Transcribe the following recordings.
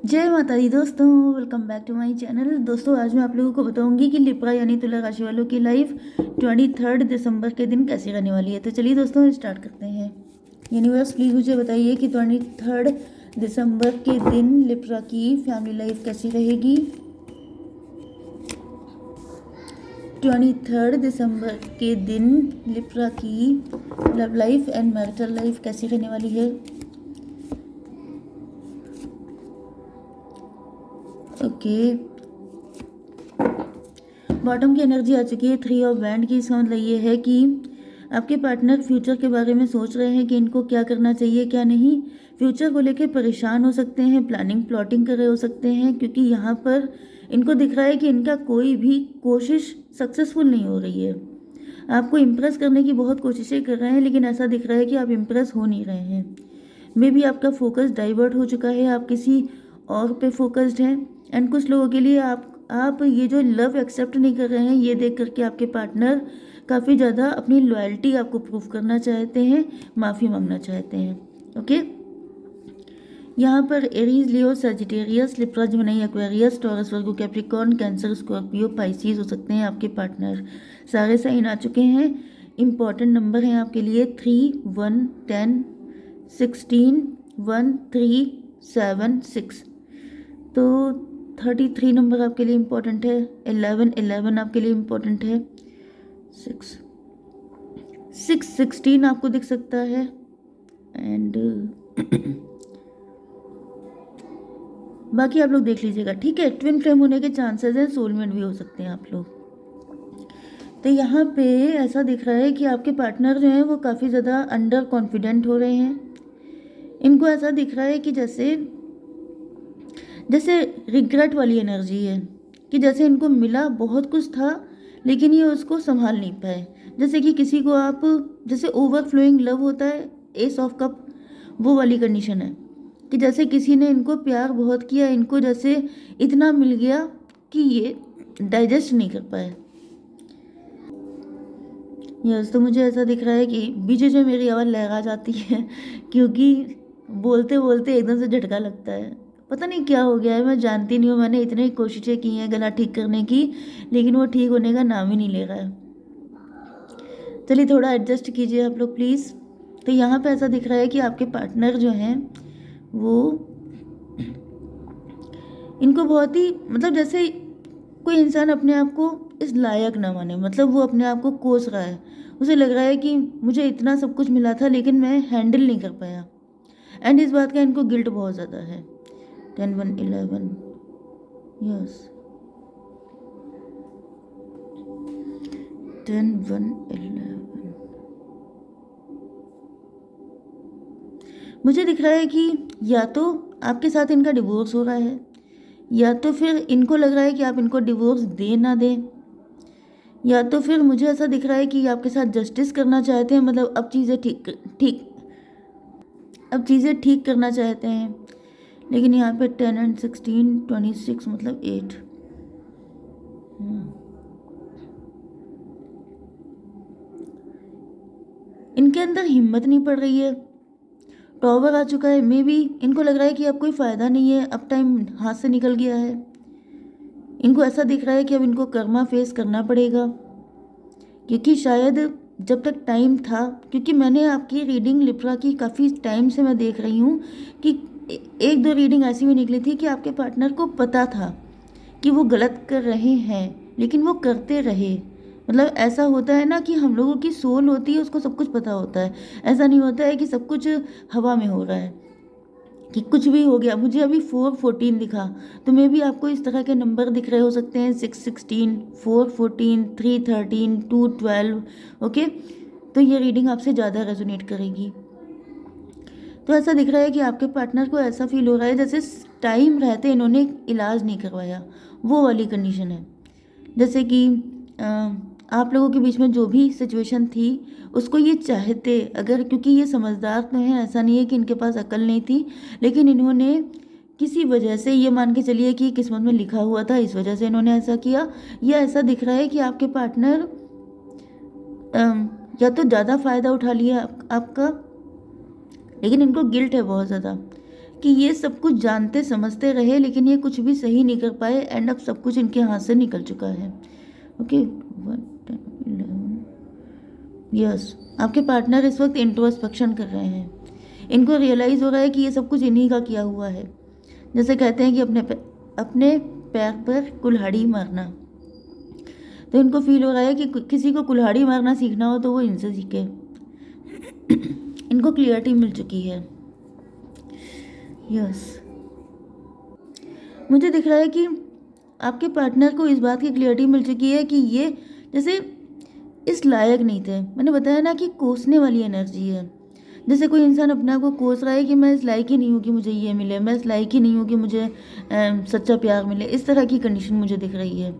जय माता दी दोस्तों, welcome back to my channel. दोस्तों आज मैं आप लोगों को बताऊंगी कि लिब्रा यानी तुला राशि वालों की लाइफ 23 दिसंबर के दिन कैसी रहने वाली है। तो चलिए दोस्तों स्टार्ट करते हैं। यूनिवर्स प्लीज़ मुझे बताइए कि 23 दिसंबर के दिन लिब्रा की फैमिली लाइफ कैसी रहेगी। 23 दिसंबर के दिन लिब्रा की love life and marital life कैसी रहने वाली है। ओके, बॉटम की एनर्जी आ चुकी है 3 ऑफ बैंड की। इसका मतलब ये है कि आपके पार्टनर फ्यूचर के बारे में सोच रहे हैं कि इनको क्या करना चाहिए क्या नहीं। फ्यूचर को लेकर परेशान हो सकते हैं, प्लानिंग प्लॉटिंग कर रहे हो सकते हैं, क्योंकि यहाँ पर इनको दिख रहा है कि इनका कोई भी कोशिश सक्सेसफुल नहीं हो रही है। आपको इम्प्रेस करने की बहुत कोशिशें कर रहे हैं, लेकिन ऐसा दिख रहा है कि आप इम्प्रेस हो नहीं रहे हैं। मे बी आपका फोकस डाइवर्ट हो चुका है, आप किसी और पे फोकस्ड हैं। एंड कुछ लोगों के लिए आप ये जो लव एक्सेप्ट नहीं कर रहे हैं, ये देख करके आपके पार्टनर काफ़ी ज़्यादा अपनी लॉयल्टी आपको प्रूव करना चाहते हैं, माफ़ी मांगना चाहते हैं। ओके, यहाँ पर Aries, Leo, Sagittarius, Libra, Gemini, Aquarius, Taurus, Virgo, Capricorn, Cancer, Scorpio, Pisces हो सकते हैं आपके पार्टनर। सारे साइन आ चुके हैं। इम्पॉर्टेंट नंबर हैं आपके लिए 3, 1, 10, 16, 1, 3, 7, 6। तो 33 नंबर आपके लिए इम्पोर्टेंट है। 11 आपके लिए इम्पोर्टेंट है। 16 आपको दिख सकता है। एंड बाकी आप लोग देख लीजिएगा, ठीक है। ट्विन फ्लेम होने के चांसेस हैं, सोलमेट भी हो सकते हैं आप लोग। तो यहाँ पे ऐसा दिख रहा है कि आपके पार्टनर जो हैं वो काफ़ी ज़्यादा अंडर कॉन्फिडेंट हो रहे हैं। इनको ऐसा दिख रहा है कि जैसे रिग्रेट वाली एनर्जी है, कि जैसे इनको मिला बहुत कुछ था लेकिन ये उसको संभाल नहीं पाए। जैसे कि किसी को आप, जैसे ओवरफ्लोइंग लव होता है, एस ऑफ कप, वो वाली कंडीशन है कि जैसे किसी ने इनको प्यार बहुत किया, इनको जैसे इतना मिल गया कि ये डाइजेस्ट नहीं कर पाए। यस, तो मुझे ऐसा दिख रहा है कि बीच में मेरी आवाज़ लहरा जाती है क्योंकि बोलते बोलते एकदम से झटका लगता है। पता नहीं क्या हो गया है, मैं जानती नहीं हूँ। मैंने इतनी कोशिशें की हैं गला ठीक करने की, लेकिन वो ठीक होने का नाम ही नहीं ले रहा है। चलिए थोड़ा एडजस्ट कीजिए आप लोग प्लीज़। तो यहाँ पे ऐसा दिख रहा है कि आपके पार्टनर जो हैं वो इनको बहुत ही, मतलब जैसे कोई इंसान अपने आप को इस लायक ना माने, मतलब वो अपने आप को कोस रहा है। उसे लग रहा है कि मुझे इतना सब कुछ मिला था लेकिन मैं हैंडल नहीं कर पाया। एंड इस बात का इनको गिल्ट बहुत ज़्यादा है। 10, 1, 11, यस, 10, 1, 11। मुझे दिख रहा है कि या तो आपके साथ इनका डिवोर्स हो रहा है, या तो फिर इनको लग रहा है कि आप इनको डिवोर्स दे ना दें, या तो फिर मुझे ऐसा दिख रहा है कि आपके साथ जस्टिस करना चाहते हैं। मतलब अब चीज़ें ठीक करना चाहते हैं। लेकिन यहाँ पे 10 एंड 16, 26 मतलब 8। इनके अंदर हिम्मत नहीं पड़ रही है। टॉवर आ चुका है। मे बी इनको लग रहा है कि अब कोई फ़ायदा नहीं है, अब टाइम हाथ से निकल गया है। इनको ऐसा दिख रहा है कि अब इनको कर्मा फेस करना पड़ेगा, क्योंकि शायद जब तक टाइम था, क्योंकि मैंने आपकी रीडिंग लिब्रा की काफ़ी टाइम से मैं देख रही हूँ कि एक दो रीडिंग ऐसी भी निकली थी कि आपके पार्टनर को पता था कि वो गलत कर रहे हैं लेकिन वो करते रहे। मतलब ऐसा होता है ना कि हम लोगों की सोल होती है, उसको सब कुछ पता होता है। ऐसा नहीं होता है कि सब कुछ हवा में हो रहा है, कि कुछ भी हो गया। मुझे अभी 4, 14 दिखा, तो मे भी आपको इस तरह के नंबर दिख रहे हो सकते हैं। 6, 16, 4, 14, 3, 13, 2, 12। ओके, तो ये रीडिंग आपसे ज़्यादा रेजोनेट करेगी। तो ऐसा दिख रहा है कि आपके पार्टनर को ऐसा फील हो रहा है जैसे टाइम रहते इन्होंने इलाज नहीं करवाया, वो वाली कंडीशन है। जैसे कि आप लोगों के बीच में जो भी सिचुएशन थी उसको ये चाहते, अगर, क्योंकि ये समझदार तो हैं, ऐसा नहीं है कि इनके पास अकल नहीं थी, लेकिन इन्होंने किसी वजह से, ये मान के चलिए कि किस्मत में लिखा हुआ था, इस वजह से इन्होंने ऐसा किया। या ऐसा दिख रहा है कि आपके पार्टनर या तो ज़्यादा फ़ायदा उठा लिया आपका, लेकिन इनको गिल्ट है बहुत ज़्यादा कि ये सब कुछ जानते समझते रहे, लेकिन ये कुछ भी सही नहीं कर पाए, एंड अब सब कुछ इनके हाथ से निकल चुका है। ओके, यस, आपके पार्टनर इस वक्त इंट्रोस्पेक्शन कर रहे हैं। इनको रियलाइज़ हो रहा है कि ये सब कुछ इन्हीं का किया हुआ है। जैसे कहते हैं कि अपने पैर पर कुल्हाड़ी मारना, तो इनको फील हो रहा है कि किसी को कुल्हाड़ी मारना सीखना हो तो वो इनसे सीखे। इनको क्लियरिटी मिल चुकी है। यस, मुझे दिख रहा है कि आपके पार्टनर को इस बात की क्लियरिटी मिल चुकी है कि ये जैसे इस लायक नहीं थे। मैंने बताया ना कि कोसने वाली एनर्जी है। जैसे कोई इंसान अपने आप को कोस रहा है कि मैं इस लायक ही नहीं हूँ कि मुझे ये मिले, मैं इस लायक ही नहीं हूँ कि मुझे सच्चा प्यार मिले। इस तरह की कंडीशन मुझे दिख रही है।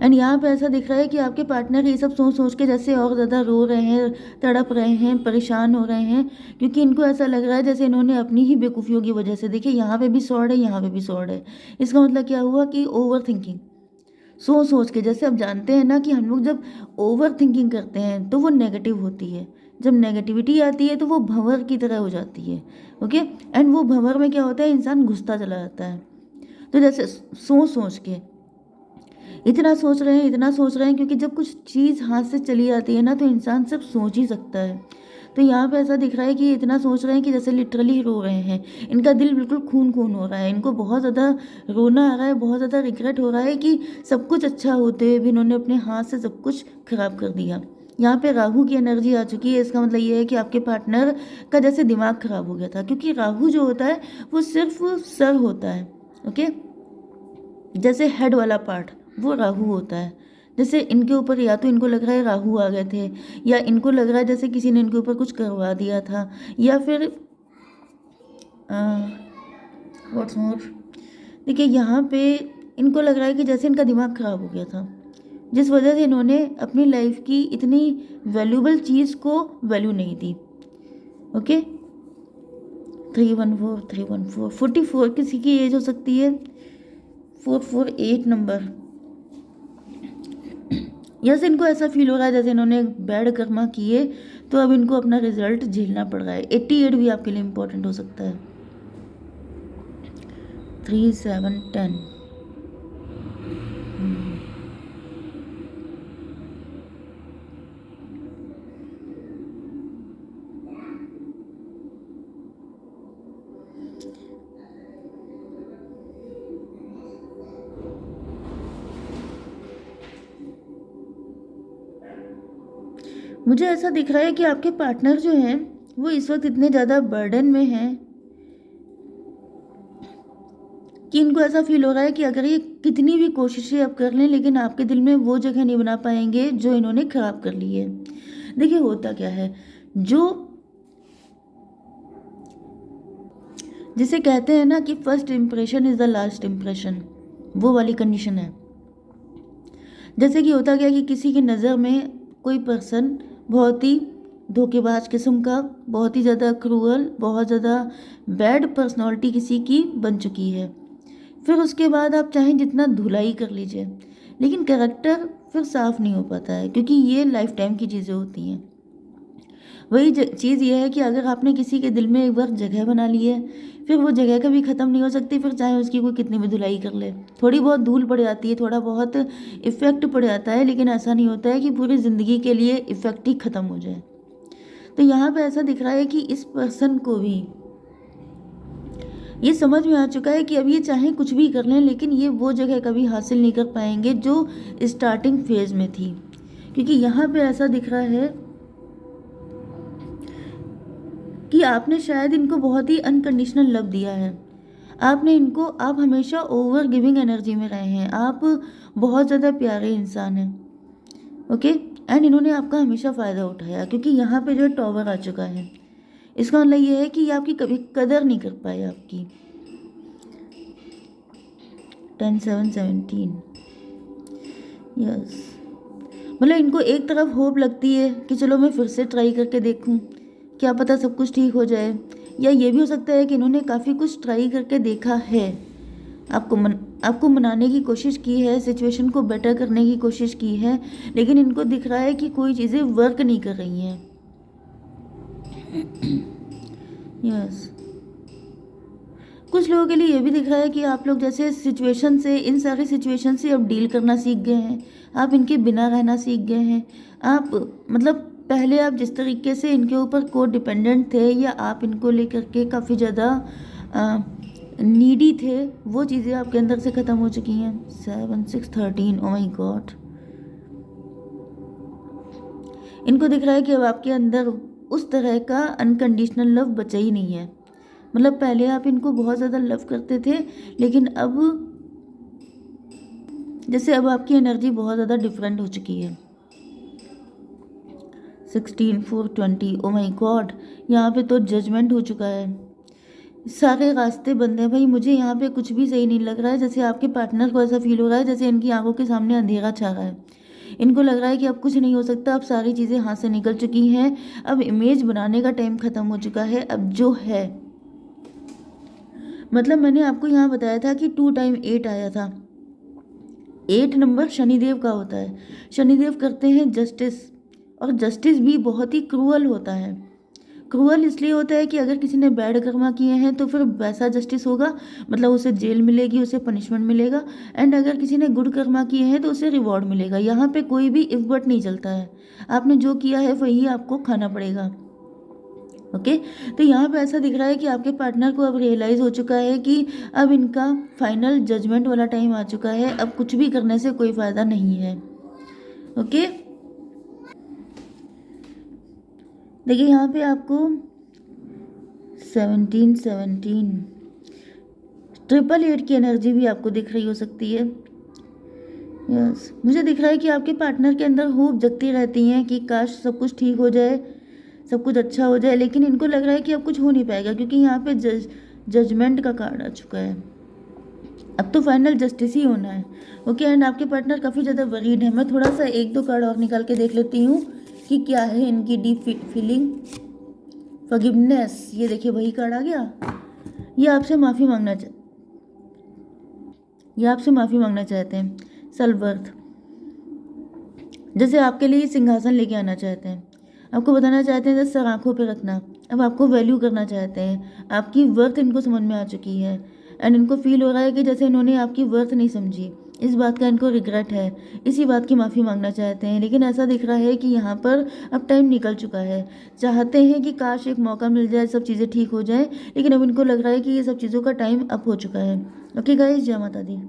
एंड यहाँ पे ऐसा दिख रहा है कि आपके पार्टनर ये सब सोच सोच के जैसे और ज़्यादा रो रहे हैं, तड़प रहे हैं, परेशान हो रहे हैं, क्योंकि इनको ऐसा लग रहा है जैसे इन्होंने अपनी ही बेवकूफ़ियों की वजह से, देखिए यहाँ पे भी सॉर्ड है, यहाँ पे भी सॉर्ड है। इसका मतलब क्या हुआ कि ओवर थिंकिंग, सोच सोच के, जैसे आप जानते हैं ना कि हम लोग जब ओवर थिंकिंग करते हैं तो वो नेगेटिव होती है। जब नेगेटिविटी आती है तो वो भंवर की तरह हो जाती है। ओके, एंड वो भंवर में क्या होता है, इंसान घुसता चला जाता है। तो जैसे सोच सोच के इतना सोच रहे हैं, इतना सोच रहे हैं, क्योंकि जब कुछ चीज़ हाथ से चली जाती है ना तो इंसान सिर्फ सोच ही सकता है। तो यहाँ पे ऐसा दिख रहा है कि ये इतना सोच रहे हैं कि जैसे लिटरली रो रहे हैं। इनका दिल बिल्कुल खून खून हो रहा है, इनको बहुत ज़्यादा रोना आ रहा है, बहुत ज़्यादा रिग्रेट हो रहा है कि सब कुछ अच्छा होते हुए भी इन्होंने अपने हाथ से सब कुछ खराब कर दिया। यहाँ पे राहु की एनर्जी आ चुकी है। इसका मतलब ये है कि आपके पार्टनर का जैसे दिमाग खराब हो गया था, क्योंकि राहु जो होता है वो सिर्फ सर होता है। ओके, जैसे हेड वाला पार्ट वो राहु होता है। जैसे इनके ऊपर या तो इनको लग रहा है राहु आ गए थे, या इनको लग रहा है जैसे किसी ने इनके ऊपर कुछ करवा दिया था, या फिर व्हाट्स मोर, देखिए यहाँ पे इनको लग रहा है कि जैसे इनका दिमाग खराब हो गया था, जिस वजह से इन्होंने अपनी लाइफ की इतनी वैल्यूबल चीज़ को वैल्यू नहीं दी। ओके, 314 44 किसी की एज हो सकती है, 448 नंबर। यस, इनको ऐसा फील हो रहा है जैसे इन्होंने बैड कर्मा किए, तो अब इनको अपना रिजल्ट झेलना पड़ रहा है। 88 भी आपके लिए इम्पोर्टेंट हो सकता है। 3 7 10। मुझे ऐसा दिख रहा है कि आपके पार्टनर जो हैं वो इस वक्त इतने ज़्यादा बर्डन में हैं कि इनको ऐसा फील हो रहा है कि अगर ये कितनी भी कोशिशें अब कर लें, लेकिन आपके दिल में वो जगह नहीं बना पाएंगे जो इन्होंने खराब कर ली है। देखिए होता क्या है, जो जिसे कहते हैं ना कि first impression is the last impression, वो वाली कंडीशन है। जैसे कि होता क्या कि किसी की नज़र में कोई पर्सन बहुत ही धोखेबाज किस्म का, बहुत ही ज़्यादा क्रूअल, बहुत ज़्यादा बैड पर्सनालिटी किसी की बन चुकी है। फिर उसके बाद आप चाहें जितना धुलाई कर लीजिए, लेकिन कैरेक्टर फिर साफ नहीं हो पाता है, क्योंकि ये लाइफ टाइम की चीज़ें होती हैं। वही चीज़ ये है कि अगर आपने किसी के दिल में एक बार जगह बना ली है, फिर वो जगह कभी ख़त्म नहीं हो सकती, फिर चाहे उसकी कोई कितनी भी धुलाई कर ले। थोड़ी बहुत धूल पड़ जाती है, थोड़ा बहुत इफ़ेक्ट पड़ जाता है, लेकिन ऐसा नहीं होता है कि पूरी ज़िंदगी के लिए इफ़ेक्ट ही ख़त्म हो जाए। तो यहाँ पे ऐसा दिख रहा है कि इस पर्सन को भी ये समझ में आ चुका है कि अब ये चाहे कुछ भी कर लें, लेकिन ये वो जगह कभी हासिल नहीं कर पाएंगे जो स्टार्टिंग फेज़ में थी। क्योंकि यहाँ पे ऐसा दिख रहा है कि आपने शायद इनको बहुत ही अनकंडीशनल लव दिया है। आप हमेशा ओवर गिविंग एनर्जी में रहे हैं, आप बहुत ज़्यादा प्यारे इंसान हैं। ओके, एंड इन्होंने आपका हमेशा फ़ायदा उठाया, क्योंकि यहाँ पे जो टॉवर आ चुका है। इसका मतलब ये है कि ये आपकी कभी कदर नहीं कर पाए आपकी। 10 7 17। यस, मतलब इनको एक तरफ होप लगती है कि चलो मैं फिर से ट्राई करके देखूं, क्या पता सब कुछ ठीक हो जाए। या ये भी हो सकता है कि इन्होंने काफ़ी कुछ ट्राई करके देखा है, आपको मनाने की कोशिश की है, सिचुएशन को बेटर करने की कोशिश की है, लेकिन इनको दिख रहा है कि कोई चीज़ें वर्क नहीं कर रही हैं। यस, कुछ लोगों के लिए ये भी दिख रहा है कि आप लोग जैसे सिचुएशन से, इन सारी सिचुएशन से अब डील करना सीख गए हैं, आप इनके बिना रहना सीख गए हैं। आप मतलब पहले आप जिस तरीके से इनके ऊपर को डिपेंडेंट थे या आप इनको लेकर के काफ़ी ज़्यादा नीडी थे, वो चीज़ें आपके अंदर से ख़त्म हो चुकी हैं। 7 6 13, ओ माई गॉड। इनको दिख रहा है कि अब आपके अंदर उस तरह का अनकंडीशनल लव बचा ही नहीं है। मतलब पहले आप इनको बहुत ज़्यादा लव करते थे, लेकिन अब जैसे अब आपकी एनर्जी बहुत ज़्यादा डिफरेंट हो चुकी है। 16 4 20, ओ माई गॉड। यहाँ पे तो जजमेंट हो चुका है, सारे रास्ते बंद हैं भाई। मुझे यहाँ पे कुछ भी सही नहीं लग रहा है। जैसे आपके पार्टनर को ऐसा फील हो रहा है जैसे इनकी आंखों के सामने अंधेरा छा रहा है। इनको लग रहा है कि अब कुछ नहीं हो सकता, अब सारी चीज़ें हाथ से निकल चुकी हैं, अब इमेज बनाने का टाइम ख़त्म हो चुका है। अब जो है, मतलब मैंने आपको यहाँ बताया था कि 2 टाइम 8 आया था। 8 नंबर शनिदेव का होता है। शनिदेव करते हैं जस्टिस, और जस्टिस भी बहुत ही क्रूअल होता है। क्रूअल इसलिए होता है कि अगर किसी ने बैड कर्मा किए हैं तो फिर वैसा जस्टिस होगा, मतलब उसे जेल मिलेगी, उसे पनिशमेंट मिलेगा। एंड अगर किसी ने गुड कर्मा किए हैं तो उसे रिवॉर्ड मिलेगा। यहाँ पे कोई भी इफ बट नहीं चलता है। आपने जो किया है वही आपको खाना पड़ेगा। ओके, तो यहाँ पे ऐसा दिख रहा है कि आपके पार्टनर को अब रियलाइज़ हो चुका है कि अब इनका फाइनल जजमेंट वाला टाइम आ चुका है। अब कुछ भी करने से कोई फ़ायदा नहीं है। ओके, देखिए यहाँ पे आपको 17 17 888 की एनर्जी भी आपको दिख रही हो सकती है। यस, मुझे दिख रहा है कि आपके पार्टनर के अंदर होप जगती रहती हैं कि काश सब कुछ ठीक हो जाए, सब कुछ अच्छा हो जाए, लेकिन इनको लग रहा है कि अब कुछ हो नहीं पाएगा क्योंकि यहाँ पे जजमेंट का कार्ड आ चुका है। अब तो फाइनल जस्टिस ही होना है। ओके, एंड आपके पार्टनर काफ़ी ज़्यादा वरीड है। मैं थोड़ा सा 1-2 कार्ड और निकाल के देख लेती हूँ कि क्या है इनकी डीप फीलिंग। फॉरगिवनेस, ये देखिए वही कार्ड आ गया। ये आपसे माफ़ी मांगना चाहते हैं। सेल्फ वर्थ, जैसे आपके लिए सिंहासन लेके आना चाहते हैं, आपको बताना चाहते हैं जैसे सर आंखों पे रखना। अब आपको वैल्यू करना चाहते हैं, आपकी वर्थ इनको समझ में आ चुकी है। एंड इनको फील हो रहा है कि जैसे इन्होंने आपकी वर्थ नहीं समझी, इस बात का इनको रिग्रेट है, इसी बात की माफ़ी मांगना चाहते हैं। लेकिन ऐसा दिख रहा है कि यहाँ पर अब टाइम निकल चुका है। चाहते हैं कि काश एक मौका मिल जाए, सब चीज़ें ठीक हो जाए, लेकिन अब इनको लग रहा है कि ये सब चीज़ों का टाइम अप हो चुका है। ओके गाइस, जय माता दी।